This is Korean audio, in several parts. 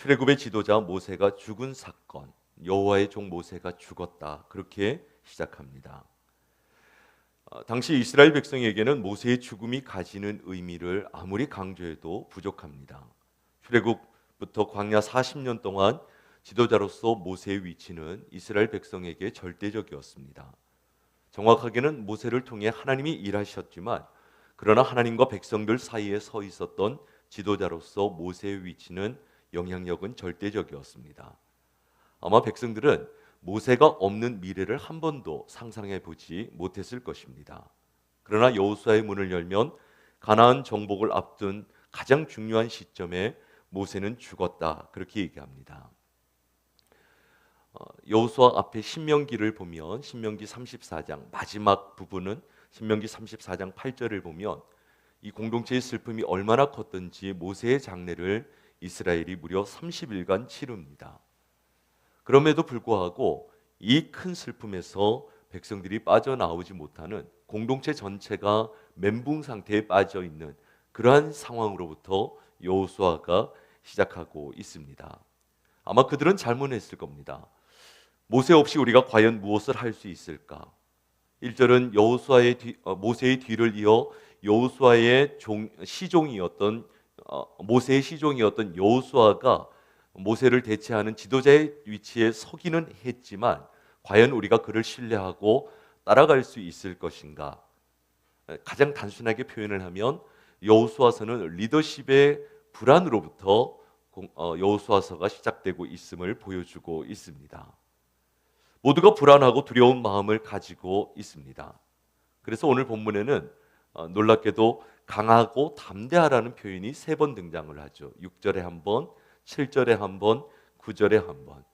출애굽의 지도자 모세가 죽은 사건, 여호와의 종 모세가 죽었다, 그렇게 시작합니다. 당시 이스라엘 백성에게는 모세의 죽음이 가지는 의미를 아무리 강조해도 부족합니다. 출애굽부터 광야 40년 동안 지도자로서 모세의 위치는 이스라엘 백성에게 절대적이었습니다. 정확하게는 모세를 통해 하나님이 일하셨지만, 그러나 하나님과 백성들 사이에 서 있었던 지도자로서 모세의 위치는, 영향력은 절대적이었습니다. 아마 백성들은 모세가 없는 미래를 한 번도 상상해 보지 못했을 것입니다. 그러나 여호수아의 문을 열면 가나안 정복을 앞둔 가장 중요한 시점에 모세는 죽었다, 그렇게 얘기합니다. 여호수아 앞에 신명기를 보면, 신명기 34장 마지막 부분은 신명기 34장 8절을 보면 이 공동체의 슬픔이 얼마나 컸던지 모세의 장례를 이스라엘이 무려 30일간 치릅니다. 그럼에도 불구하고 이 큰 슬픔에서 백성들이 빠져나오지 못하는, 공동체 전체가 멘붕 상태에 빠져 있는 그러한 상황으로부터 여호수아가 시작하고 있습니다. 아마 그들은 잘못했을 겁니다. 모세 없이 우리가 과연 무엇을 할 수 있을까? 1절은 모세의 뒤를 이어 여호수아의 시종이었던 모세의 시종이었던 여호수아가 모세를 대체하는 지도자의 위치에 서기는 했지만, 과연 우리가 그를 신뢰하고 따라갈 수 있을 것인가? 가장 단순하게 표현을 하면 여호수아서는 리더십의 불안으로부터 여호수아서가 시작되고 있음을 보여주고 있습니다. 모두가 불안하고 두려운 마음을 가지고 있습니다. 그래서 오늘 본문에는 놀랍게도 강하고 담대하라는 표현이 3번 등장을 하죠. 6절에 한 번, 7절에 한 번, 9절에 한 번.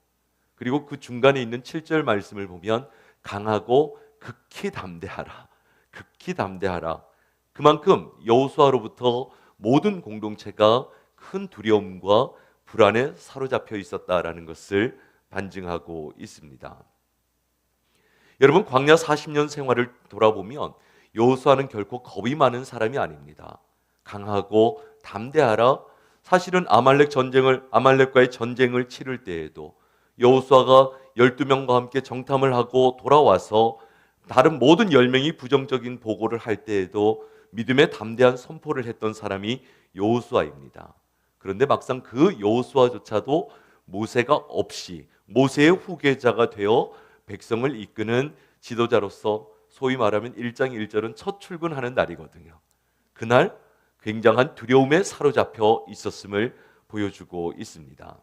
그리고 그 중간에 있는 7절 말씀을 보면 강하고 극히 담대하라, 극히 담대하라. 그만큼 여호수아로부터 모든 공동체가 큰 두려움과 불안에 사로잡혀 있었다라는 것을 반증하고 있습니다. 여러분, 광야 40년 생활을 돌아보면 여호수아는 결코 겁이 많은 사람이 아닙니다. 강하고 담대하라. 사실은 아말렉과의 전쟁을 치를 때에도 여호수아가 12명과 함께 정탐을 하고 돌아와서 다른 모든 10명이 부정적인 보고를 할 때에도 믿음의 담대한 선포를 했던 사람이 여호수아입니다. 그런데 막상 그 여호수아조차도 모세가 없이 모세의 후계자가 되어 백성을 이끄는 지도자로서, 소위 말하면 1장 1절은 첫 출근하는 날이거든요. 그날 굉장한 두려움에 사로잡혀 있었음을 보여주고 있습니다.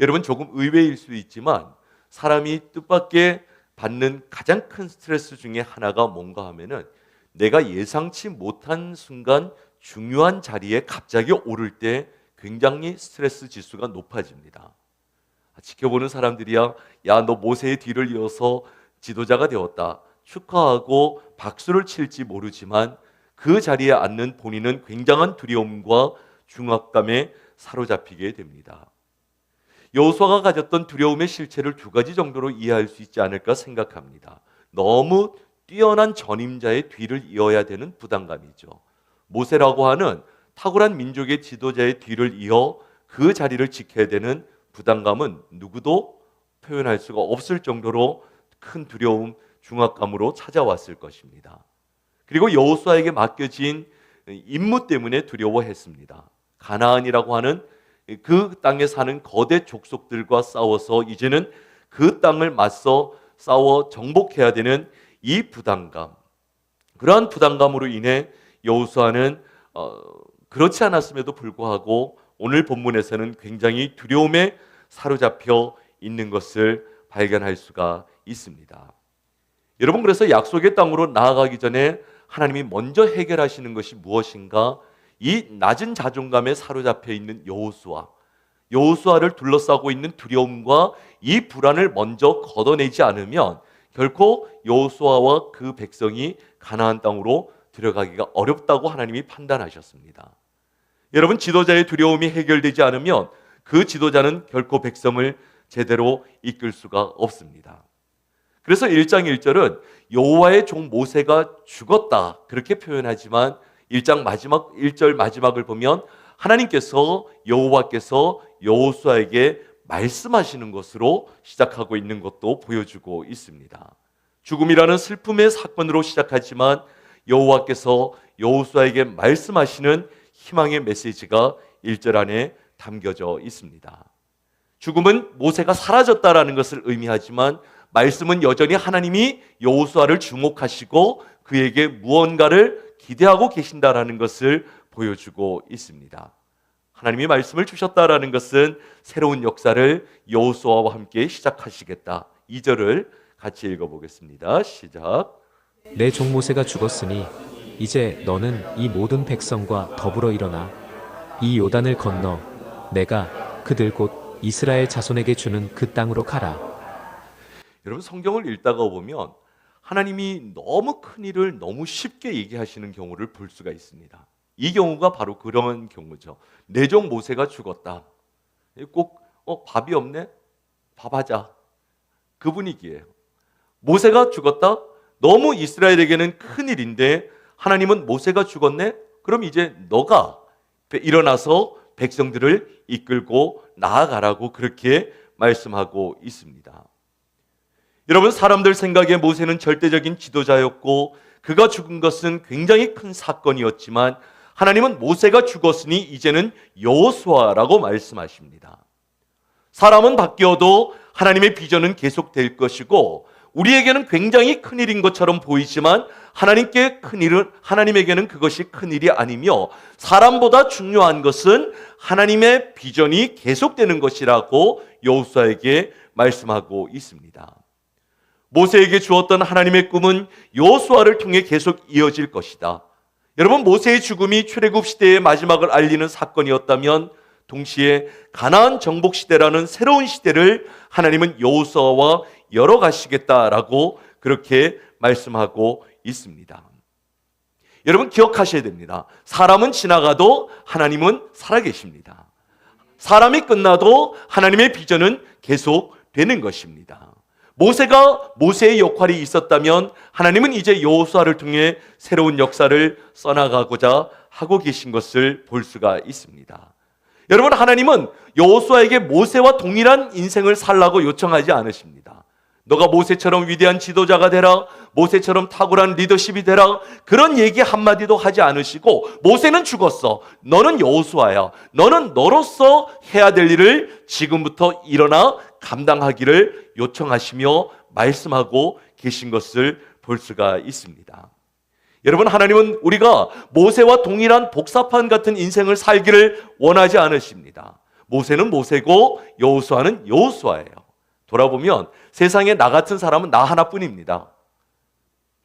여러분, 조금 의외일 수 있지만 사람이 뜻밖의 받는 가장 큰 스트레스 중에 하나가 뭔가 하면은, 내가 예상치 못한 순간 중요한 자리에 갑자기 오를 때 굉장히 스트레스 지수가 높아집니다. 지켜보는 사람들이야, 야, 너 모세의 뒤를 이어서 지도자가 되었다, 축하하고 박수를 칠지 모르지만 그 자리에 앉는 본인은 굉장한 두려움과 중압감에 사로잡히게 됩니다. 여호수아가 가졌던 두려움의 실체를 2가지 정도로 이해할 수 있지 않을까 생각합니다. 너무 뛰어난 전임자의 뒤를 이어야 되는 부담감이죠. 모세라고 하는 탁월한 민족의 지도자의 뒤를 이어 그 자리를 지켜야 되는 부담감은 누구도 표현할 수가 없을 정도로 큰 두려움, 중압감으로 찾아왔을 것입니다. 그리고 여호수아에게 맡겨진 임무 때문에 두려워했습니다. 가나안이라고 하는 그 땅에 사는 거대 족속들과 싸워서 이제는 그 땅을 맞서 싸워 정복해야 되는 이 부담감, 그러한 부담감으로 인해 여호수아는 그렇지 않았음에도 불구하고 오늘 본문에서는 굉장히 두려움에 사로잡혀 있는 것을 발견할 수가 있습니다. 여러분, 그래서 약속의 땅으로 나아가기 전에 하나님이 먼저 해결하시는 것이 무엇인가? 이 낮은 자존감에 사로잡혀 있는 여호수아를 둘러싸고 있는 두려움과 이 불안을 먼저 걷어내지 않으면 결코 여호수아와 그 백성이 가나안 땅으로 들어가기가 어렵다고 하나님이 판단하셨습니다. 여러분, 지도자의 두려움이 해결되지 않으면 그 지도자는 결코 백성을 제대로 이끌 수가 없습니다. 그래서 1장 1절은 여호와의 종 모세가 죽었다, 그렇게 표현하지만 1장 1절 마지막을 보면 하나님께서 여호와께서 여호수아에게 말씀하시는 것으로 시작하고 있는 것도 보여주고 있습니다. 죽음이라는 슬픔의 사건으로 시작하지만 여호와께서 여호수아에게 말씀하시는 희망의 메시지가 1절 안에 담겨져 있습니다. 죽음은 모세가 사라졌다라는 것을 의미하지만 말씀은 여전히 하나님이 여호수아를 주목하시고 그에게 무언가를 기대하고 계신다라는 것을 보여주고 있습니다. 하나님이 말씀을 주셨다라는 것은 새로운 역사를 여호수아와 함께 시작하시겠다. 2절을 같이 읽어보겠습니다. 시작. 내 종 모세가 죽었으니 이제 너는 이 모든 백성과 더불어 일어나 이 요단을 건너 내가 그들 곧 이스라엘 자손에게 주는 그 땅으로 가라. 여러분, 성경을 읽다가 보면 하나님이 너무 큰 일을 너무 쉽게 얘기하시는 경우를 볼 수가 있습니다. 이 경우가 바로 그런 경우죠. 내 종 모세가 죽었다. 꼭 밥이 없네? 밥 하자. 그 분위기예요. 모세가 죽었다? 너무 이스라엘에게는 큰 일인데 하나님은 모세가 죽었네? 그럼 이제 너가 일어나서 백성들을 이끌고 나아가라고 그렇게 말씀하고 있습니다. 여러분, 사람들 생각에 모세는 절대적인 지도자였고 그가 죽은 것은 굉장히 큰 사건이었지만 하나님은 모세가 죽었으니 이제는 여호수아라고 말씀하십니다. 사람은 바뀌어도 하나님의 비전은 계속될 것이고 우리에게는 굉장히 큰일인 것처럼 보이지만 하나님에게는 그것이 큰일이 아니며 사람보다 중요한 것은 하나님의 비전이 계속되는 것이라고 여호수아에게 말씀하고 있습니다. 모세에게 주었던 하나님의 꿈은 여호수아를 통해 계속 이어질 것이다. 여러분, 모세의 죽음이 출애굽 시대의 마지막을 알리는 사건이었다면 동시에 가나안 정복 시대라는 새로운 시대를 하나님은 여호수아와 열어가시겠다라고 그렇게 말씀하고 있습니다. 여러분, 기억하셔야 됩니다. 사람은 지나가도 하나님은 살아계십니다. 사람이 끝나도 하나님의 비전은 계속되는 것입니다. 모세의 역할이 있었다면 하나님은 이제 여호수아를 통해 새로운 역사를 써나가고자 하고 계신 것을 볼 수가 있습니다. 여러분, 하나님은 여호수아에게 모세와 동일한 인생을 살라고 요청하지 않으십니다. 너가 모세처럼 위대한 지도자가 되라, 모세처럼 탁월한 리더십이 되라, 그런 얘기 한마디도 하지 않으시고 모세는 죽었어. 너는 여호수아야. 너는 너로서 해야 될 일을 지금부터 일어나 감당하기를 요청하시며 말씀하고 계신 것을 볼 수가 있습니다. 여러분, 하나님은 우리가 모세와 동일한 복사판 같은 인생을 살기를 원하지 않으십니다. 모세는 모세고 여호수아는 여호수아예요. 돌아보면 세상에 나 같은 사람은 나 하나뿐입니다.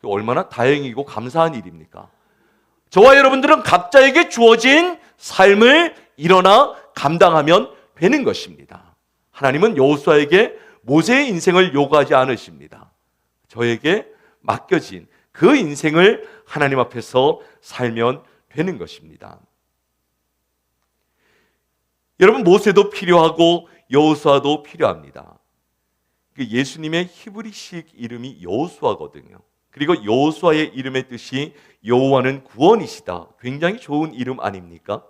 얼마나 다행이고 감사한 일입니까? 저와 여러분들은 각자에게 주어진 삶을 일어나 감당하면 되는 것입니다. 하나님은 여호수아에게 모세의 인생을 요구하지 않으십니다. 저에게 맡겨진 그 인생을 하나님 앞에서 살면 되는 것입니다. 여러분, 모세도 필요하고 여호수아도 필요합니다. 예수님의 히브리식 이름이 여호수아거든요. 그리고 여호수아의 이름의 뜻이 여호와는 구원이시다. 굉장히 좋은 이름 아닙니까?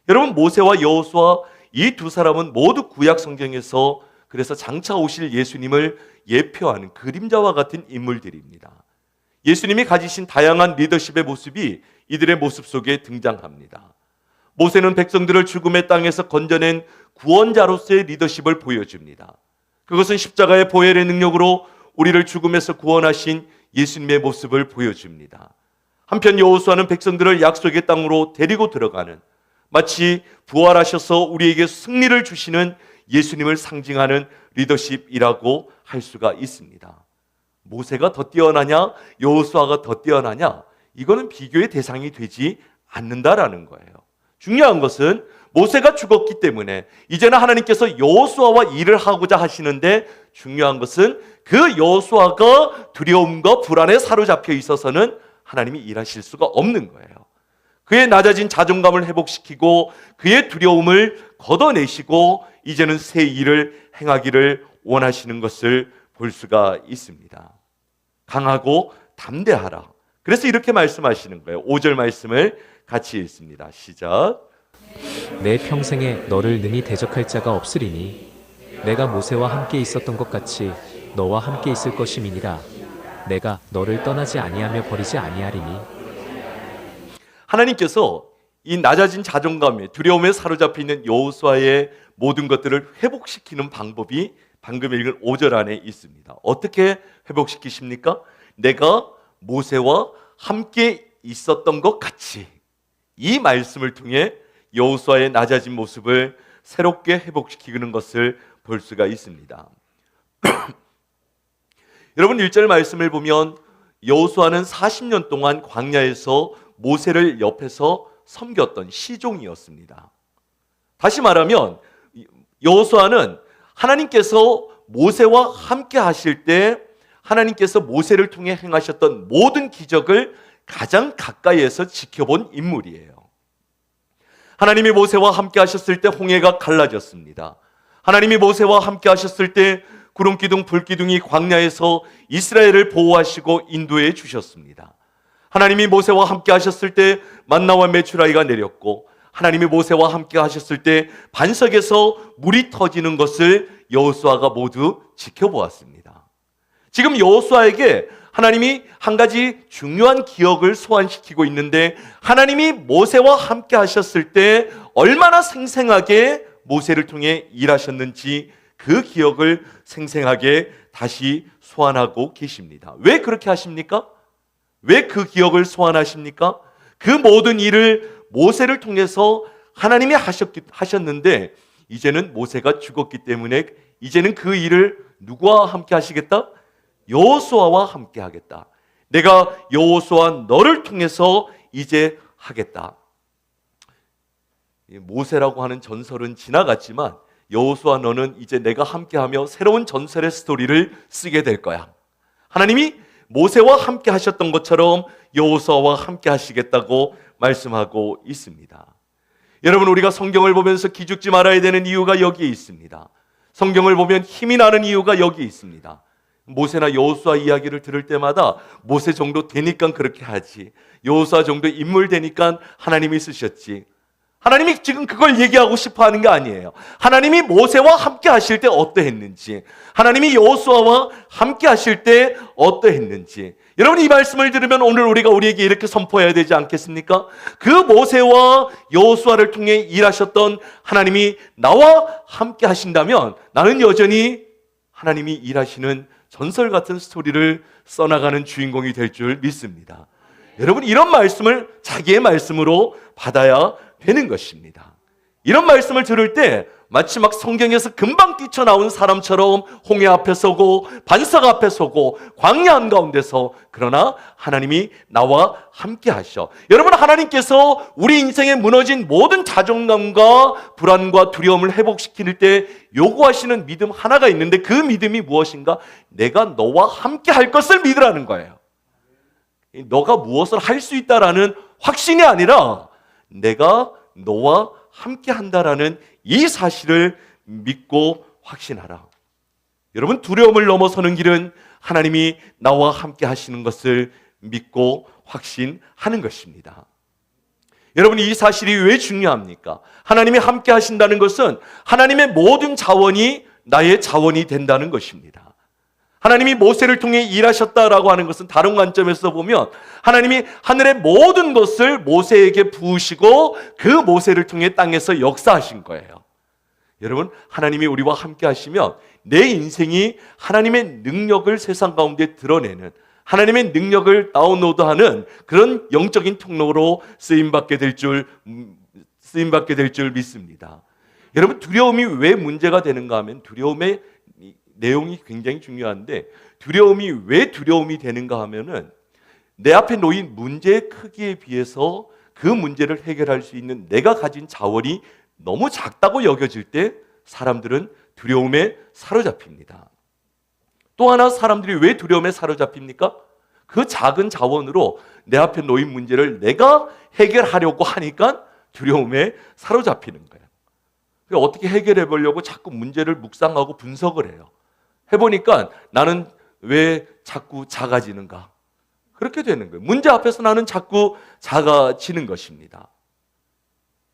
여러분, 모세와 여호수아 이 두 사람은 모두 구약 성경에서 그래서 장차 오실 예수님을 예표하는 그림자와 같은 인물들입니다. 예수님이 가지신 다양한 리더십의 모습이 이들의 모습 속에 등장합니다. 모세는 백성들을 죽음의 땅에서 건져낸 구원자로서의 리더십을 보여줍니다. 그것은 십자가의 보혈의 능력으로 우리를 죽음에서 구원하신 예수님의 모습을 보여줍니다. 한편 여호수아는 백성들을 약속의 땅으로 데리고 들어가는, 마치 부활하셔서 우리에게 승리를 주시는 예수님을 상징하는 리더십이라고 할 수가 있습니다. 모세가 더 뛰어나냐, 여호수아가 더 뛰어나냐, 이거는 비교의 대상이 되지 않는다라는 거예요. 중요한 것은 모세가 죽었기 때문에 이제는 하나님께서 여호수아와 일을 하고자 하시는데, 중요한 것은 그 여호수아가 두려움과 불안에 사로잡혀 있어서는 하나님이 일하실 수가 없는 거예요. 그의 낮아진 자존감을 회복시키고 그의 두려움을 걷어내시고 이제는 새 일을 행하기를 원하시는 것을 볼 수가 있습니다. 강하고 담대하라. 그래서 이렇게 말씀하시는 거예요. 5절 말씀을 같이 읽습니다. 시작. 내 평생에 너를 능히 대적할 자가 없으리니 내가 모세와 함께 있었던 것 같이 너와 함께 있을 것임이니라. 내가 너를 떠나지 아니하며 버리지 아니하리니. 하나님께서 이 낮아진 자존감에 두려움에 사로잡혀 있는 여호수아의 모든 것들을 회복시키는 방법이 방금 읽은 5절 안에 있습니다. 어떻게 회복시키십니까? 내가 모세와 함께 있었던 것 같이. 이 말씀을 통해 여호수아의 낮아진 모습을 새롭게 회복시키는 것을 볼 수가 있습니다. 여러분 1절 말씀을 보면 여호수아는 40년 동안 광야에서 모세를 옆에서 섬겼던 시종이었습니다. 다시 말하면 여호수아는 하나님께서 모세와 함께 하실 때 하나님께서 모세를 통해 행하셨던 모든 기적을 가장 가까이에서 지켜본 인물이에요. 하나님이 모세와 함께 하셨을 때 홍해가 갈라졌습니다. 하나님이 모세와 함께 하셨을 때 구름기둥 불기둥이 광야에서 이스라엘을 보호하시고 인도해 주셨습니다. 하나님이 모세와 함께 하셨을 때 만나와 메추라기가 내렸고 하나님이 모세와 함께 하셨을 때 반석에서 물이 터지는 것을 여호수아가 모두 지켜보았습니다. 지금 여호수아에게 하나님이 한 가지 중요한 기억을 소환시키고 있는데 하나님이 모세와 함께 하셨을 때 얼마나 생생하게 모세를 통해 일하셨는지 그 기억을 생생하게 다시 소환하고 계십니다. 왜 그렇게 하십니까? 왜 그 기억을 소환하십니까? 그 모든 일을 모세를 통해서 하나님이 하셨는데 이제는 모세가 죽었기 때문에 이제는 그 일을 누구와 함께 하시겠다? 여호수아와 함께 하겠다. 내가 여호수아 너를 통해서 이제 하겠다. 모세라고 하는 전설은 지나갔지만 여호수아 너는 이제 내가 함께하며 새로운 전설의 스토리를 쓰게 될 거야. 하나님이 모세와 함께 하셨던 것처럼 여호수아와 함께 하시겠다고 말씀하고 있습니다. 여러분 우리가 성경을 보면서 기죽지 말아야 되는 이유가 여기에 있습니다. 성경을 보면 힘이 나는 이유가 여기 있습니다. 모세나 여호수아 이야기를 들을 때마다 모세 정도 되니까 그렇게 하지, 여호수아 정도 인물 되니까 하나님이 쓰셨지. 하나님이 지금 그걸 얘기하고 싶어 하는 게 아니에요. 하나님이 모세와 함께 하실 때 어떠했는지, 하나님이 여호수아와 함께 하실 때 어떠했는지. 여러분 이 말씀을 들으면 오늘 우리가 우리에게 이렇게 선포해야 되지 않겠습니까? 그 모세와 여호수아를 통해 일하셨던 하나님이 나와 함께 하신다면 나는 여전히 하나님이 일하시는 전설 같은 스토리를 써나가는 주인공이 될 줄 믿습니다. 여러분 이런 말씀을 자기의 말씀으로 받아야 되는 것입니다. 이런 말씀을 들을 때 마치 막 성경에서 금방 뛰쳐나온 사람처럼 홍해 앞에 서고 반석 앞에 서고 광야 한가운데서, 그러나 하나님이 나와 함께 하셔. 여러분 하나님께서 우리 인생에 무너진 모든 자존감과 불안과 두려움을 회복시킬 때 요구하시는 믿음 하나가 있는데 그 믿음이 무엇인가? 내가 너와 함께 할 것을 믿으라는 거예요. 너가 무엇을 할 수 있다라는 확신이 아니라 내가 너와 함께 한다라는 이 사실을 믿고 확신하라. 여러분 두려움을 넘어서는 길은 하나님이 나와 함께 하시는 것을 믿고 확신하는 것입니다. 여러분 이 사실이 왜 중요합니까? 하나님이 함께 하신다는 것은 하나님의 모든 자원이 나의 자원이 된다는 것입니다. 하나님이 모세를 통해 일하셨다라고 하는 것은 다른 관점에서 보면 하나님이 하늘의 모든 것을 모세에게 부으시고 그 모세를 통해 땅에서 역사하신 거예요. 여러분 하나님이 우리와 함께 하시면 내 인생이 하나님의 능력을 세상 가운데 드러내는, 하나님의 능력을 다운로드하는 그런 영적인 통로로 쓰임받게 될 줄 믿습니다. 여러분 두려움이 왜 문제가 되는가 하면 두려움의 내용이 굉장히 중요한데, 두려움이 왜 두려움이 되는가 하면은 내 앞에 놓인 문제의 크기에 비해서 그 문제를 해결할 수 있는 내가 가진 자원이 너무 작다고 여겨질 때 사람들은 두려움에 사로잡힙니다. 또 하나 사람들이 왜 두려움에 사로잡힙니까? 그 작은 자원으로 내 앞에 놓인 문제를 내가 해결하려고 하니까 두려움에 사로잡히는 거예요. 그러니까 어떻게 해결해 보려고 자꾸 문제를 묵상하고 분석을 해요. 해보니까 나는 왜 자꾸 작아지는가? 그렇게 되는 거예요. 문제 앞에서 나는 자꾸 작아지는 것입니다.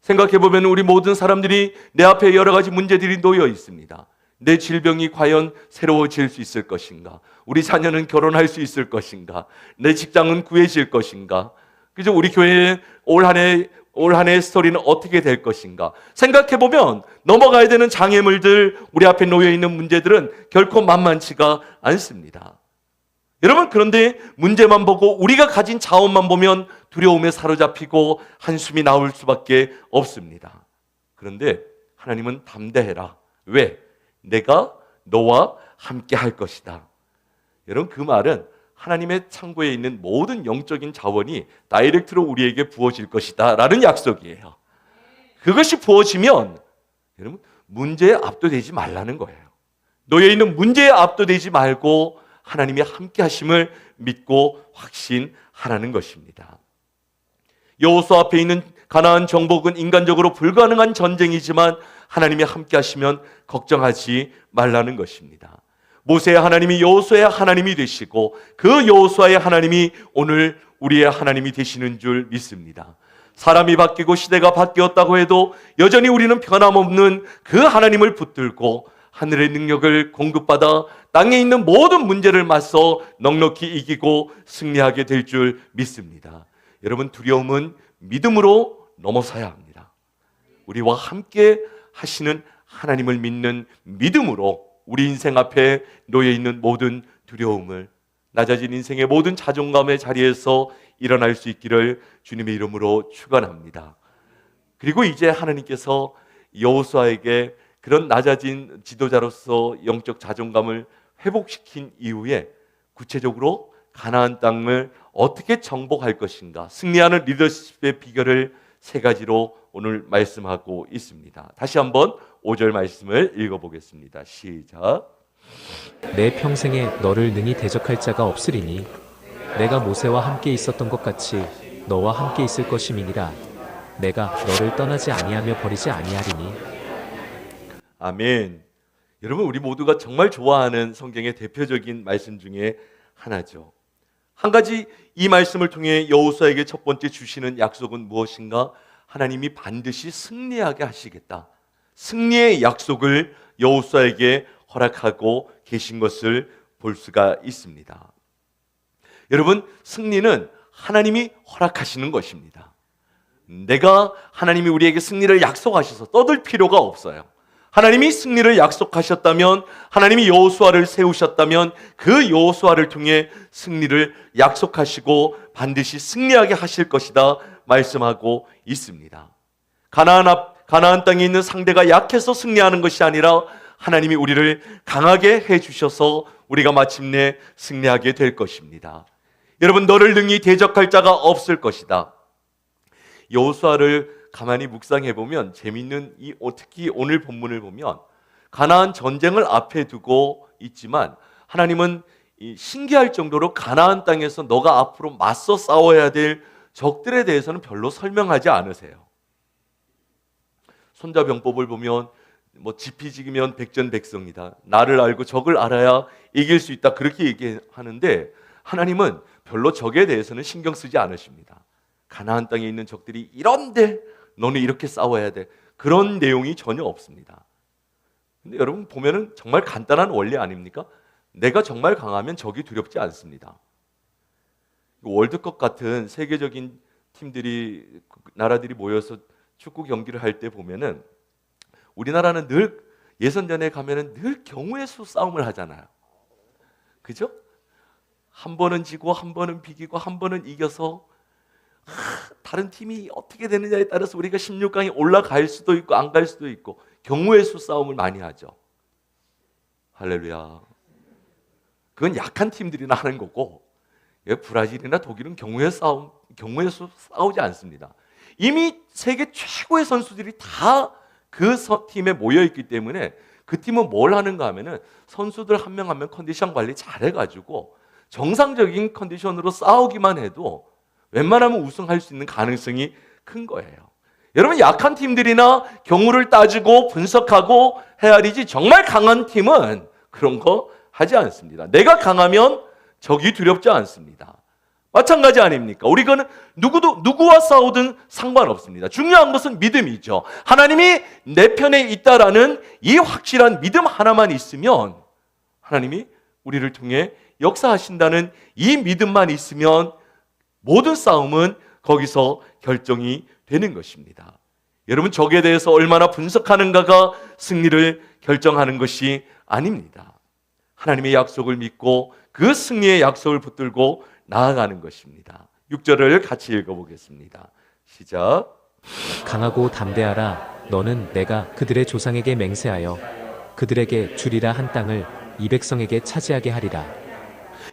생각해보면 우리 모든 사람들이 내 앞에 여러 가지 문제들이 놓여 있습니다. 내 질병이 과연 새로워질 수 있을 것인가? 우리 자녀는 결혼할 수 있을 것인가? 내 직장은 구해질 것인가? 그죠? 우리 교회의 올 한 해의 스토리는 어떻게 될 것인가? 생각해보면 넘어가야 되는 장애물들, 우리 앞에 놓여 있는 문제들은 결코 만만치가 않습니다. 여러분, 그런데 문제만 보고 우리가 가진 자원만 보면 두려움에 사로잡히고 한숨이 나올 수밖에 없습니다. 그런데 하나님은 담대해라. 왜? 내가 너와 함께 할 것이다. 여러분, 그 말은 하나님의 창고에 있는 모든 영적인 자원이 다이렉트로 우리에게 부어질 것이다 라는 약속이에요. 그것이 부어지면 여러분, 문제에 압도되지 말라는 거예요. 놓여 있는 문제에 압도되지 말고 하나님의 함께 하심을 믿고 확신하라는 것입니다. 여호수아 앞에 있는 가나안 정복은 인간적으로 불가능한 전쟁이지만 하나님이 함께 하시면 걱정하지 말라는 것입니다. 모세의 하나님이 여호수아의 하나님이 되시고 그 여호수아의 하나님이 오늘 우리의 하나님이 되시는 줄 믿습니다. 사람이 바뀌고 시대가 바뀌었다고 해도 여전히 우리는 변함없는 그 하나님을 붙들고 하늘의 능력을 공급받아 땅에 있는 모든 문제를 맞서 넉넉히 이기고 승리하게 될 줄 믿습니다. 여러분, 두려움은 믿음으로 넘어서야 합니다. 우리와 함께 하시는 하나님을 믿는 믿음으로 우리 인생 앞에 놓여 있는 모든 두려움을, 낮아진 인생의 모든 자존감의 자리에서 일어날 수 있기를 주님의 이름으로 축원합니다. 그리고 이제 하나님께서 여호수아에게 그런 낮아진 지도자로서 영적 자존감을 회복시킨 이후에 구체적으로 가나안 땅을 어떻게 정복할 것인가, 승리하는 리더십의 비결을 세 가지로 오늘 말씀하고 있습니다. 다시 한번 5절 말씀을 읽어보겠습니다. 시작. 내 평생에 너를 능히 대적할 자가 없으리니 내가 모세와 함께 있었던 것 같이 너와 함께 있을 것임이니라. 내가 너를 떠나지 아니하며 버리지 아니하리니. 아멘. 여러분, 우리 모두가 정말 좋아하는 성경의 대표적인 말씀 중에 하나죠. 한 가지 이 말씀을 통해 여호수아에게 첫 번째 주시는 약속은 무엇인가? 하나님이 반드시 승리하게 하시겠다. 승리의 약속을 여호수아에게 허락하고 계신 것을 볼 수가 있습니다. 여러분, 승리는 하나님이 허락하시는 것입니다. 내가 하나님이 우리에게 승리를 약속하셔서 떠들 필요가 없어요. 하나님이 승리를 약속하셨다면, 하나님이 여호수아를 세우셨다면 그 여호수아를 통해 승리를 약속하시고 반드시 승리하게 하실 것이다 말씀하고 있습니다. 가나안 땅에 있는 상대가 약해서 승리하는 것이 아니라 하나님이 우리를 강하게 해주셔서 우리가 마침내 승리하게 될 것입니다. 여러분, 너를 능히 대적할 자가 없을 것이다. 여호수아를 가만히 묵상해 보면 재미있는 특히 오늘 본문을 보면 가나안 전쟁을 앞에 두고 있지만 하나님은 신기할 정도로 가나안 땅에서 너가 앞으로 맞서 싸워야 될 적들에 대해서는 별로 설명하지 않으세요. 손자병법을 보면 지피지기면 백전백승이다. 나를 알고 적을 알아야 이길 수 있다. 그렇게 얘기하는데 하나님은 별로 적에 대해서는 신경 쓰지 않으십니다. 가나안 땅에 있는 적들이 이런데 너는 이렇게 싸워야 돼. 그런 내용이 전혀 없습니다. 근데 여러분 보면은 정말 간단한 원리 아닙니까? 내가 정말 강하면 적이 두렵지 않습니다. 월드컵 같은 세계적인 팀들이, 나라들이 모여서 축구 경기를 할 때 보면은 우리나라는 늘 예선전에 가면은 늘 경우의 수 싸움을 하잖아요. 그죠? 한 번은 지고 한 번은 비기고 한 번은 이겨서 다른 팀이 어떻게 되느냐에 따라서 우리가 16강에 올라갈 수도 있고 안 갈 수도 있고 경우의 수 싸움을 많이 하죠. 할렐루야. 그건 약한 팀들이나 하는 거고 브라질이나 독일은 경우의 수 싸우지 않습니다. 이미 세계 최고의 선수들이 다 그 팀에 모여 있기 때문에 그 팀은 뭘 하는가 하면은 선수들 한 명 한 명 컨디션 관리 잘해가지고 정상적인 컨디션으로 싸우기만 해도 웬만하면 우승할 수 있는 가능성이 큰 거예요. 여러분, 약한 팀들이나 경우를 따지고 분석하고 헤아리지 정말 강한 팀은 그런 거 하지 않습니다. 내가 강하면 적이 두렵지 않습니다. 마찬가지 아닙니까? 우리가 누구와 싸우든 상관없습니다. 중요한 것은 믿음이죠. 하나님이 내 편에 있다라는 이 확실한 믿음 하나만 있으면 하나님이 우리를 통해 역사하신다는 이 믿음만 있으면 모든 싸움은 거기서 결정이 되는 것입니다. 여러분, 적에 대해서 얼마나 분석하는가가 승리를 결정하는 것이 아닙니다. 하나님의 약속을 믿고 그 승리의 약속을 붙들고 나아가는 것입니다. 6절을 같이 읽어보겠습니다. 시작. 강하고 담대하라. 너는 내가 그들의 조상에게 맹세하여 그들에게 주리라 한 땅을 이 백성에게 차지하게 하리라.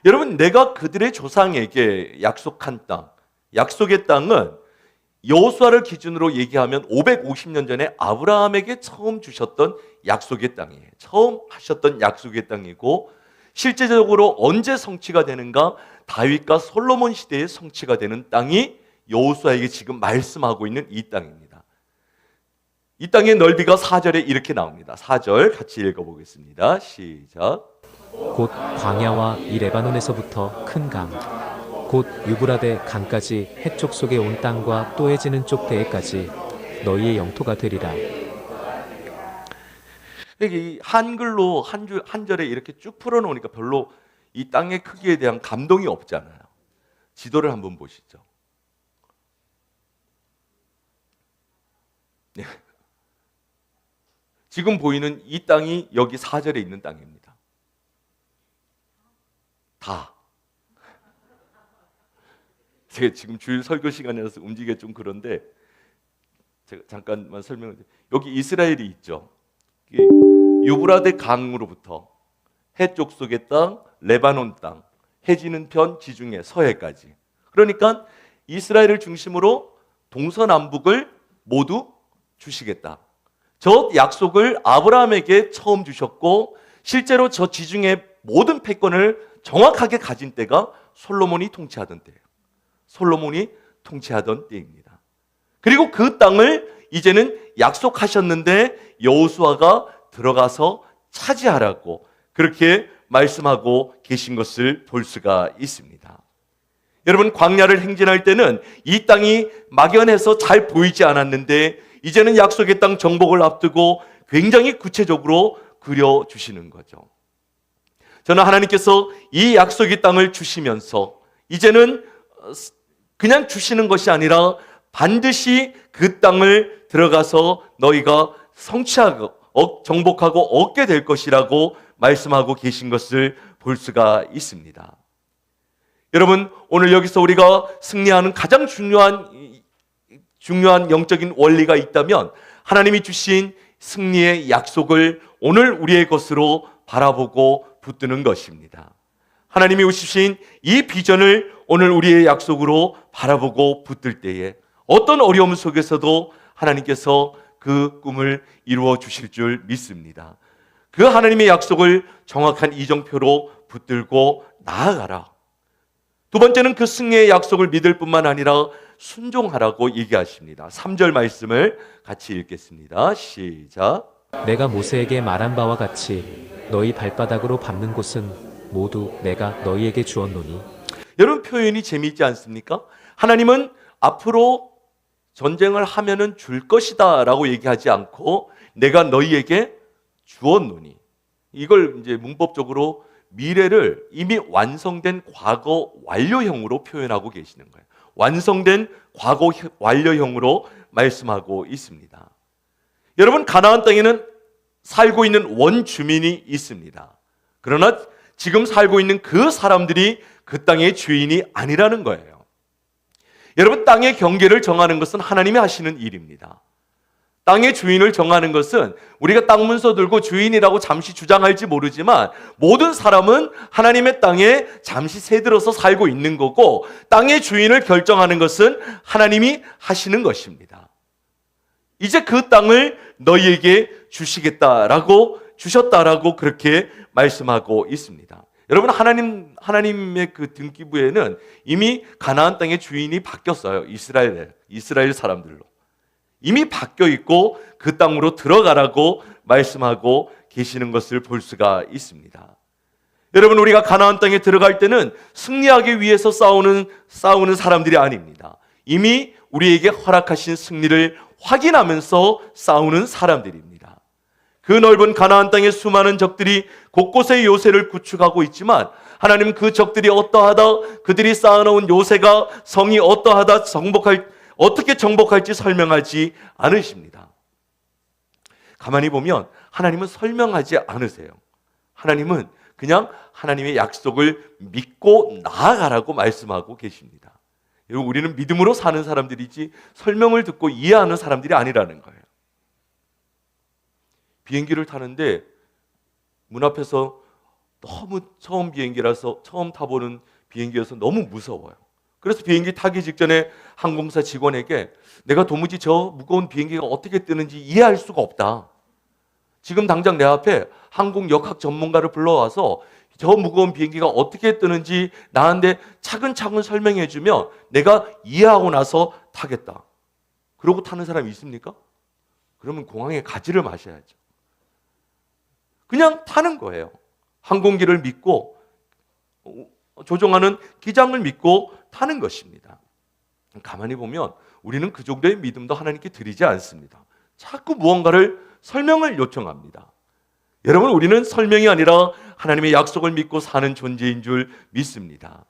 여러분, 내가 그들의 조상에게 약속한 땅, 약속의 땅은 여호수아를 기준으로 얘기하면 550년 전에 아브라함에게 처음 주셨던 약속의 땅이에요. 처음 하셨던 약속의 땅이고, 실제적으로 언제 성취가 되는가? 다윗과 솔로몬 시대에 성취가 되는 땅이 여호수아에게 지금 말씀하고 있는 이 땅입니다. 이 땅의 넓이가 4절에 이렇게 나옵니다. 4절 같이 읽어보겠습니다. 시작. 곧 광야와 이 레바논에서부터 큰 강, 곧 유브라데 강까지 해쪽 속에 온 땅과 또 해지는 쪽 대해까지 너희의 영토가 되리라. 이 한글로 한 절에 이렇게 쭉 풀어놓으니까 별로 이 땅의 크기에 대한 감동이 없잖아요. 지도를 한번 보시죠. 네. 지금 보이는 이 땅이 여기 4절에 있는 땅입니다. 다. 제가 지금 주일 설교 시간이라서 움직이기가 좀 그런데 제가 잠깐만 설명을 드릴게요. 여기 이스라엘이 있죠. 유브라데 강으로부터 해쪽 속의 땅, 레바논 땅, 해지는 편, 지중해, 서해까지. 그러니까 이스라엘을 중심으로 동서남북을 모두 주시겠다. 저 약속을 아브라함에게 처음 주셨고, 실제로 저 지중해 모든 패권을 정확하게 가진 때가 솔로몬이 통치하던 때예요. 솔로몬이 통치하던 때입니다. 그리고 그 땅을 이제는 약속하셨는데 여호수아가 들어가서 차지하라고 그렇게 말씀하고 계신 것을 볼 수가 있습니다. 여러분, 광야를 행진할 때는 이 땅이 막연해서 잘 보이지 않았는데 이제는 약속의 땅 정복을 앞두고 굉장히 구체적으로 그려주시는 거죠. 저는 하나님께서 이 약속의 땅을 주시면서 이제는 그냥 주시는 것이 아니라 반드시 그 땅을 들어가서 너희가 성취하고 정복하고 얻게 될 것이라고 말씀하고 계신 것을 볼 수가 있습니다. 여러분, 오늘 여기서 우리가 승리하는 가장 중요한 영적인 원리가 있다면 하나님이 주신 승리의 약속을 오늘 우리의 것으로 바라보고 붙드는 것입니다. 하나님이 주신 이 비전을 오늘 우리의 약속으로 바라보고 붙들 때에 어떤 어려움 속에서도 하나님께서 그 꿈을 이루어 주실 줄 믿습니다. 그 하나님의 약속을 정확한 이정표로 붙들고 나아가라. 두 번째는 그 승리의 약속을 믿을 뿐만 아니라 순종하라고 얘기하십니다. 3절 말씀을 같이 읽겠습니다. 시작. 내가 모세에게 말한 바와 같이 너희 발바닥으로 밟는 곳은 모두 내가 너희에게 주었노니. 여러분, 표현이 재미있지 않습니까? 하나님은 앞으로 전쟁을 하면은 줄 것이다 라고 얘기하지 않고 내가 너희에게 주었노니, 이걸 이제 문법적으로 미래를 이미 완성된 과거 완료형으로 표현하고 계시는 거예요. 완성된 과거 완료형으로 말씀하고 있습니다. 여러분, 가나안 땅에는 살고 있는 원주민이 있습니다. 그러나 지금 살고 있는 그 사람들이 그 땅의 주인이 아니라는 거예요. 여러분, 땅의 경계를 정하는 것은 하나님이 하시는 일입니다. 땅의 주인을 정하는 것은 우리가 땅 문서 들고 주인이라고 잠시 주장할지 모르지만 모든 사람은 하나님의 땅에 잠시 새들어서 살고 있는 거고, 땅의 주인을 결정하는 것은 하나님이 하시는 것입니다. 이제 그 땅을 너희에게 주셨다라고 그렇게 말씀하고 있습니다. 여러분, 하나님의 그 등기부에는 이미 가나안 땅의 주인이 바뀌었어요. 이스라엘 사람들로. 이미 바뀌어 있고 그 땅으로 들어가라고 말씀하고 계시는 것을 볼 수가 있습니다. 여러분, 우리가 가나안 땅에 들어갈 때는 승리하기 위해서 싸우는 사람들이 아닙니다. 이미 우리에게 허락하신 승리를 확인하면서 싸우는 사람들입니다. 그 넓은 가나안 땅의 수많은 적들이 곳곳에 요새를 구축하고 있지만 하나님은 그 적들이 어떠하다, 그들이 쌓아놓은 요새가 성이 어떠하다, 어떻게 정복할지 설명하지 않으십니다. 가만히 보면 하나님은 설명하지 않으세요. 하나님은 그냥 하나님의 약속을 믿고 나아가라고 말씀하고 계십니다. 여러분, 우리는 믿음으로 사는 사람들이지 설명을 듣고 이해하는 사람들이 아니라는 거예요. 비행기를 타는데 문 앞에서 너무 처음 비행기라서 처음 타보는 비행기여서 너무 무서워요. 그래서 비행기 타기 직전에 항공사 직원에게 내가 도무지 저 무거운 비행기가 어떻게 뜨는지 이해할 수가 없다. 지금 당장 내 앞에 항공 역학 전문가를 불러와서 저 무거운 비행기가 어떻게 뜨는지 나한테 차근차근 설명해 주면 내가 이해하고 나서 타겠다. 그러고 타는 사람이 있습니까? 그러면 공항에 가지를 마셔야죠. 그냥 타는 거예요. 항공기를 믿고 조종하는 기장을 믿고 타는 것입니다. 가만히 보면 우리는 그 정도의 믿음도 하나님께 드리지 않습니다. 자꾸 무언가를 설명을 요청합니다. 여러분, 우리는 설명이 아니라 하나님의 약속을 믿고 사는 존재인 줄 믿습니다.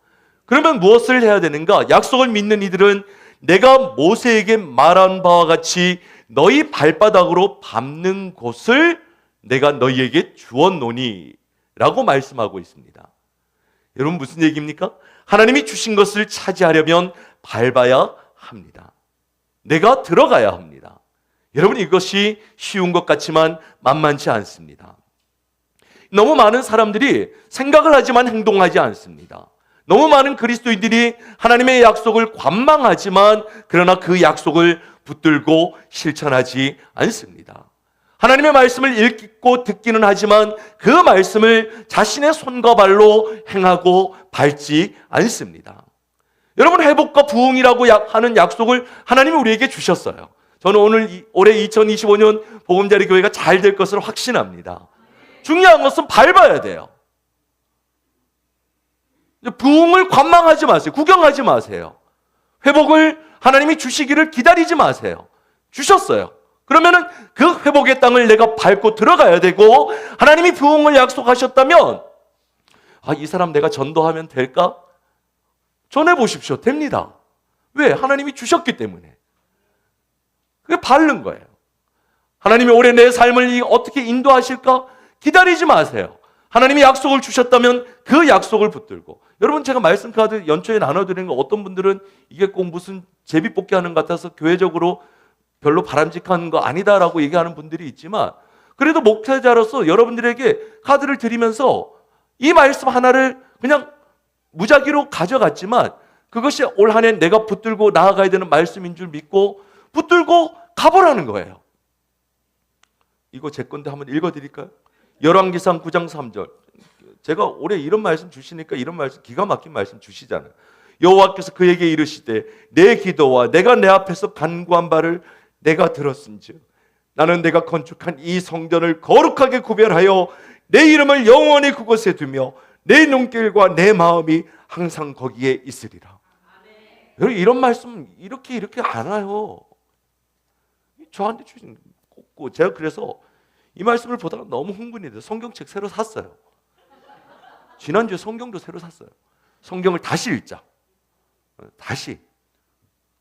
그러면 무엇을 해야 되는가? 약속을 믿는 이들은 내가 모세에게 말한 바와 같이 너희 발바닥으로 밟는 곳을 내가 너희에게 주었노니 라고 말씀하고 있습니다. 여러분, 무슨 얘기입니까? 하나님이 주신 것을 차지하려면 밟아야 합니다. 내가 들어가야 합니다. 여러분, 이것이 쉬운 것 같지만 만만치 않습니다. 너무 많은 사람들이 생각을 하지만 행동하지 않습니다. 너무 많은 그리스도인들이 하나님의 약속을 관망하지만 그러나 그 약속을 붙들고 실천하지 않습니다. 하나님의 말씀을 읽고 듣기는 하지만 그 말씀을 자신의 손과 발로 행하고 밟지 않습니다. 여러분, 회복과 부흥이라고 하는 약속을 하나님이 우리에게 주셨어요. 저는 올해 2025년 보금자리 교회가 잘 될 것을 확신합니다. 중요한 것은 밟아야 돼요. 부흥을 관망하지 마세요. 구경하지 마세요. 회복을 하나님이 주시기를 기다리지 마세요. 주셨어요. 그러면은 그 회복의 땅을 내가 밟고 들어가야 되고, 하나님이 부흥을 약속하셨다면 이 사람 내가 전도하면 될까? 전해보십시오. 됩니다. 왜? 하나님이 주셨기 때문에. 그게 밟는 거예요. 하나님이 올해 내 삶을 어떻게 인도하실까? 기다리지 마세요. 하나님이 약속을 주셨다면 그 약속을 붙들고. 여러분, 제가 말씀 카드 연초에 나눠드리는 거 어떤 분들은 이게 꼭 무슨 제비뽑기 하는 것 같아서 교회적으로 별로 바람직한 거 아니다라고 얘기하는 분들이 있지만, 그래도 목회자로서 여러분들에게 카드를 드리면서 이 말씀 하나를 그냥 무작위로 가져갔지만 그것이 올 한 해 내가 붙들고 나아가야 되는 말씀인 줄 믿고 붙들고 가보라는 거예요. 이거 제 건데 한번 읽어드릴까요? 열왕기상 9장 3절. 제가 올해 이런 말씀 주시니까 이런 말씀, 기가 막힌 말씀 주시잖아요. 여호와께서 그에게 이르시되 내 기도와 내가 내 앞에서 간구한 바를 내가 들었은즉 나는 내가 건축한 이 성전을 거룩하게 구별하여 내 이름을 영원히 그곳에 두며 내 눈길과 내 마음이 항상 거기에 있으리라. 여러분, 이런 말씀 이렇게 안 와요. 저한테 주신 꼭. 제가 그래서 이 말씀을 보다가 너무 흥분이 돼서 성경책 새로 샀어요. 지난주에 성경도 새로 샀어요. 성경을 다시 읽자. 다시.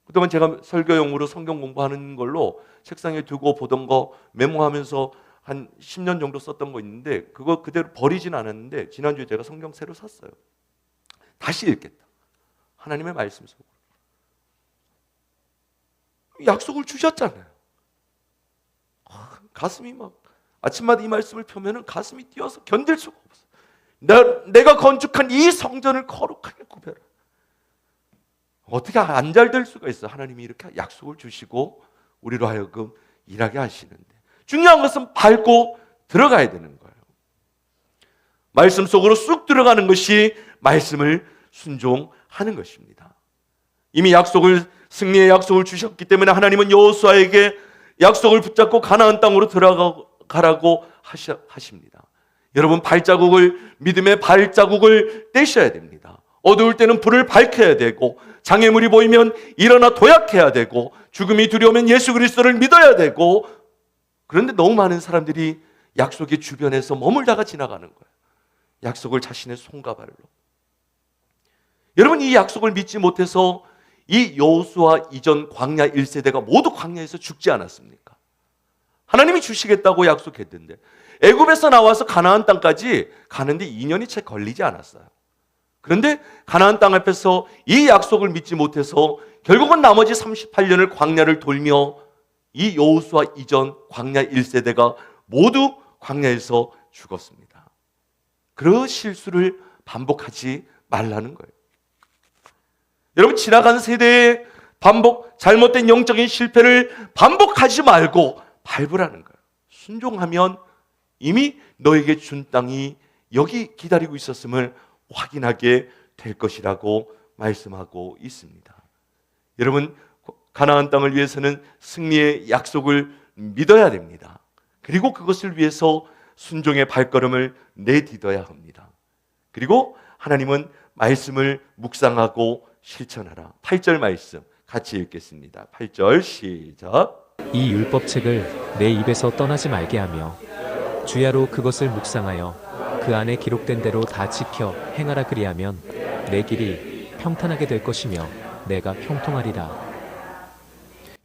그동안 제가 설교용으로 성경 공부하는 걸로 책상에 두고 보던 거 메모하면서 한 10년 정도 썼던 거 있는데 그거 그대로 버리진 않았는데 지난주에 제가 성경 새로 샀어요. 다시 읽겠다. 하나님의 말씀 속으로. 약속을 주셨잖아요. 가슴이 막 아침마다 이 말씀을 펴면은 가슴이 뛰어서 견딜 수가 없어요. 내가 건축한 이 성전을 거룩하게 구별해. 어떻게 안 잘 될 수가 있어? 하나님이 이렇게 약속을 주시고 우리로 하여금 일하게 하시는데, 중요한 것은 밟고 들어가야 되는 거예요. 말씀 속으로 쑥 들어가는 것이 말씀을 순종하는 것입니다. 이미 승리의 약속을 주셨기 때문에 하나님은 여호수아에게 약속을 붙잡고 가나안 땅으로 들어가라고 하십니다. 여러분, 믿음의 발자국을 떼셔야 됩니다. 어두울 때는 불을 밝혀야 되고, 장애물이 보이면 일어나 도약해야 되고, 죽음이 두려우면 예수 그리스도를 믿어야 되고. 그런데 너무 많은 사람들이 약속의 주변에서 머물다가 지나가는 거예요. 약속을 자신의 손과 발로. 여러분, 이 약속을 믿지 못해서 이 여호수아 이전 광야 1세대가 모두 광야에서 죽지 않았습니까? 하나님이 주시겠다고 약속했는데, 애굽에서 나와서 가나안 땅까지 가는데 2년이 채 걸리지 않았어요. 그런데 가나안 땅 앞에서 이 약속을 믿지 못해서 결국은 나머지 38년을 광야를 돌며 이 여호수아 이전 광야 1세대가 모두 광야에서 죽었습니다. 그 실수를 반복하지 말라는 거예요. 여러분, 지나간 세대의 잘못된 영적인 실패를 반복하지 말고 밟으라는 거예요. 순종하면 이미 너에게 준 땅이 여기 기다리고 있었음을 확인하게 될 것이라고 말씀하고 있습니다. 여러분, 가나안 땅을 위해서는 승리의 약속을 믿어야 됩니다. 그리고 그것을 위해서 순종의 발걸음을 내딛어야 합니다. 그리고 하나님은 말씀을 묵상하고 실천하라. 8절 말씀 같이 읽겠습니다. 8절 시작. 이 율법책을 내 입에서 떠나지 말게 하며 주야로 그것을 묵상하여 그 안에 기록된 대로 다 지켜 행하라. 그리하면 내 길이 평탄하게 될 것이며 내가 형통하리라.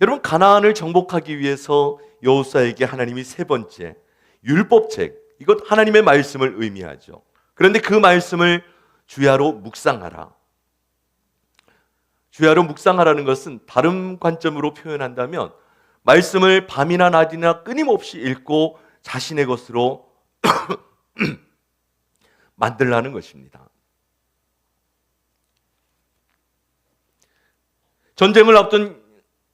여러분, 가나안을 정복하기 위해서 여호수아에게 하나님이 세 번째 율법책, 이것 하나님의 말씀을 의미하죠. 그런데 그 말씀을 주야로 묵상하라. 주야로 묵상하라는 것은 다른 관점으로 표현한다면 말씀을 밤이나 낮이나 끊임없이 읽고 자신의 것으로 만들라는 것입니다. 전쟁을 앞둔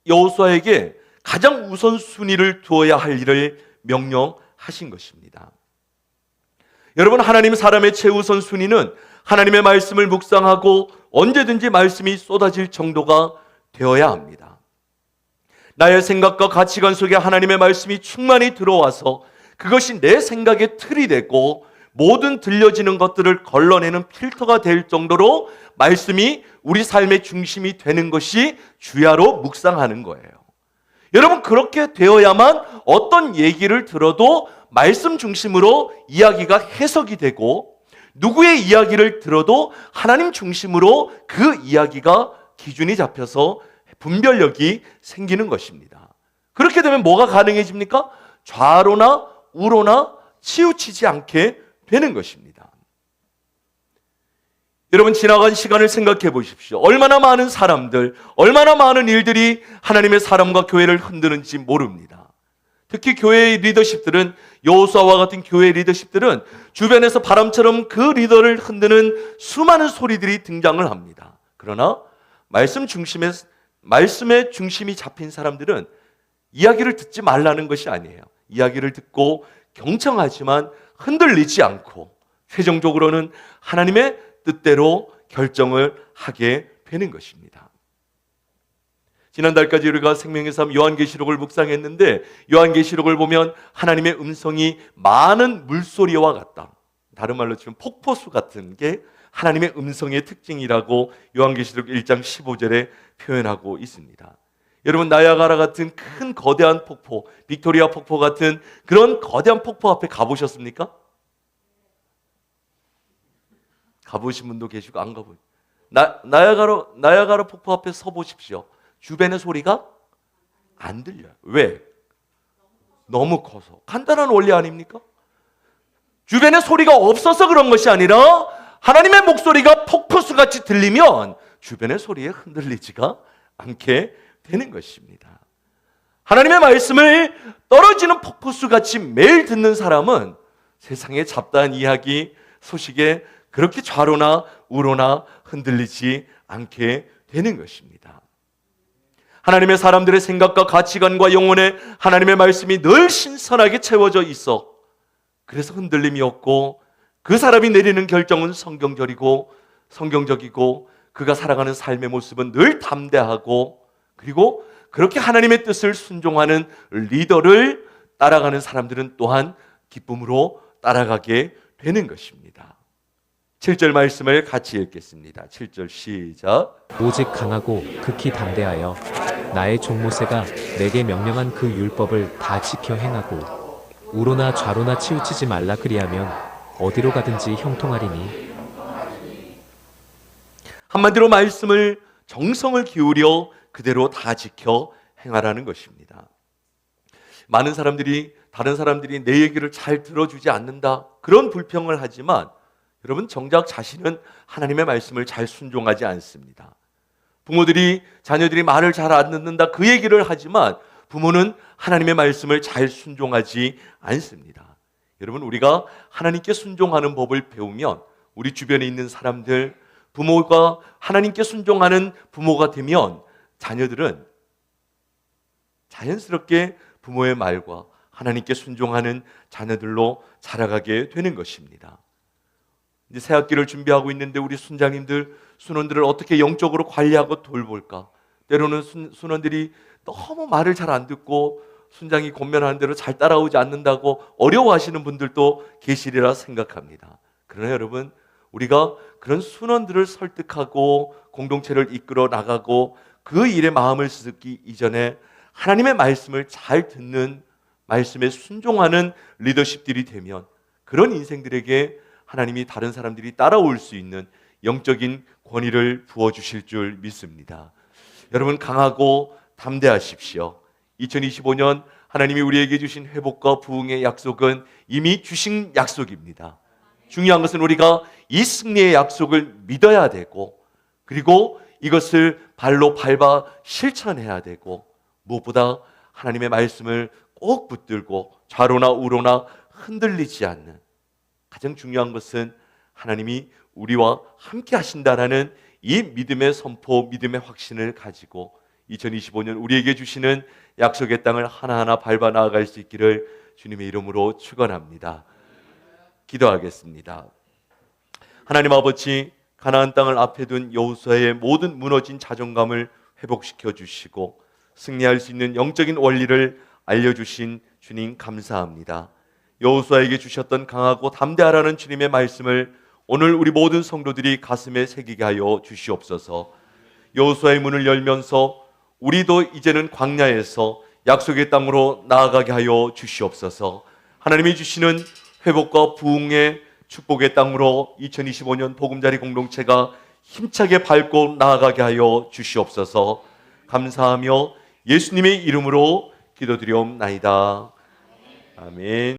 여호수아에게 가장 우선순위를 두어야 할 일을 명령하신 것입니다. 여러분, 하나님 사람의 최우선 순위는 하나님의 말씀을 묵상하고 언제든지 말씀이 쏟아질 정도가 되어야 합니다. 나의 생각과 가치관 속에 하나님의 말씀이 충만히 들어와서 그것이 내 생각의 틀이 되고 모든 들려지는 것들을 걸러내는 필터가 될 정도로 말씀이 우리 삶의 중심이 되는 것이 주야로 묵상하는 거예요. 여러분, 그렇게 되어야만 어떤 얘기를 들어도 말씀 중심으로 이야기가 해석이 되고, 누구의 이야기를 들어도 하나님 중심으로 그 이야기가 기준이 잡혀서 분별력이 생기는 것입니다. 그렇게 되면 뭐가 가능해집니까? 좌로나 우로나 치우치지 않게 되는 것입니다. 여러분, 지나간 시간을 생각해 보십시오. 얼마나 많은 사람들, 얼마나 많은 일들이 하나님의 사람과 교회를 흔드는지 모릅니다. 특히 교회의 리더십들은, 여호수아와 같은 교회 리더십들은 주변에서 바람처럼 그 리더를 흔드는 수많은 소리들이 등장을 합니다. 그러나 말씀의 중심이 잡힌 사람들은 이야기를 듣지 말라는 것이 아니에요. 이야기를 듣고 경청하지만 흔들리지 않고 최종적으로는 하나님의 뜻대로 결정을 하게 되는 것입니다. 지난달까지 우리가 생명의 삶 요한계시록을 묵상했는데, 요한계시록을 보면 하나님의 음성이 많은 물소리와 같다. 다른 말로 치면 폭포수 같은 게 하나님의 음성의 특징이라고 요한계시록 1장 15절에 표현하고 있습니다. 여러분, 나야가라 같은 큰 거대한 폭포, 빅토리아 폭포 같은 그런 거대한 폭포 앞에 가보셨습니까? 가보신 분도 계시고 안 가보신. 나야가라 폭포 앞에 서 보십시오. 주변의 소리가 안 들려요. 왜? 너무 커서. 간단한 원리 아닙니까? 주변에 소리가 없어서 그런 것이 아니라 하나님의 목소리가 폭포수같이 들리면 주변의 소리에 흔들리지가 않게 되는 것입니다. 하나님의 말씀을 떨어지는 폭포수같이 매일 듣는 사람은 세상의 잡다한 이야기, 소식에 그렇게 좌로나 우로나 흔들리지 않게 되는 것입니다. 하나님의 사람들의 생각과 가치관과 영혼에 하나님의 말씀이 늘 신선하게 채워져 있어. 그래서 흔들림이 없고 그 사람이 내리는 결정은 성경적이고 그가 살아가는 삶의 모습은 늘 담대하고, 그리고 그렇게 하나님의 뜻을 순종하는 리더를 따라가는 사람들은 또한 기쁨으로 따라가게 되는 것입니다. 7절 말씀을 같이 읽겠습니다. 7절 시작. 오직 강하고 극히 담대하여 나의 종 모세가 내게 명령한 그 율법을 다 지켜 행하고 우로나 좌로나 치우치지 말라. 그리하면 어디로 가든지 형통하리니. 한마디로 말씀을 정성을 기울여 그대로 다 지켜 행하라는 것입니다. 많은 사람들이 다른 사람들이 내 얘기를 잘 들어주지 않는다, 그런 불평을 하지만 여러분, 정작 자신은 하나님의 말씀을 잘 순종하지 않습니다. 부모들이 자녀들이 말을 잘 안 듣는다, 그 얘기를 하지만 부모는 하나님의 말씀을 잘 순종하지 않습니다. 여러분, 우리가 하나님께 순종하는 법을 배우면 우리 주변에 있는 사람들, 부모가 하나님께 순종하는 부모가 되면 자녀들은 자연스럽게 부모의 말과 하나님께 순종하는 자녀들로 자라가게 되는 것입니다. 이제 새 학기를 준비하고 있는데 우리 순장님들, 순원들을 어떻게 영적으로 관리하고 돌볼까? 때로는 순원들이 너무 말을 잘 안 듣고 순장이 권면하는 대로 잘 따라오지 않는다고 어려워하시는 분들도 계시리라 생각합니다. 그러나 여러분, 우리가 그런 순원들을 설득하고 공동체를 이끌어 나가고 그 일에 마음을 쓰기 이전에 하나님의 말씀을 잘 듣는, 말씀에 순종하는 리더십들이 되면 그런 인생들에게 하나님이 다른 사람들이 따라올 수 있는 영적인 권위를 부어주실 줄 믿습니다. 여러분, 강하고 담대하십시오. 2025년 하나님이 우리에게 주신 회복과 부흥의 약속은 이미 주신 약속입니다. 중요한 것은 우리가 이 승리의 약속을 믿어야 되고, 그리고 이것을 발로 밟아 실천해야 되고, 무엇보다 하나님의 말씀을 꼭 붙들고 좌로나 우로나 흔들리지 않는, 가장 중요한 것은 하나님이 우리와 함께 하신다라는 이 믿음의 선포, 믿음의 확신을 가지고 2025년 우리에게 주시는 약속의 땅을 하나하나 밟아 나아갈 수 있기를 주님의 이름으로 축원합니다. 기도하겠습니다. 하나님 아버지, 가나안 땅을 앞에 둔 여호수아의 모든 무너진 자존감을 회복시켜 주시고 승리할 수 있는 영적인 원리를 알려주신 주님 감사합니다. 여호수아에게 주셨던 강하고 담대하라는 주님의 말씀을 오늘 우리 모든 성도들이 가슴에 새기게 하여 주시옵소서. 여호수아의 문을 열면서 우리도 이제는 광야에서 약속의 땅으로 나아가게 하여 주시옵소서. 하나님이 주시는 회복과 부흥의 축복의 땅으로 2025년 보금자리 공동체가 힘차게 밟고 나아가게 하여 주시옵소서. 감사하며 예수님의 이름으로 기도드리옵나이다. 아멘.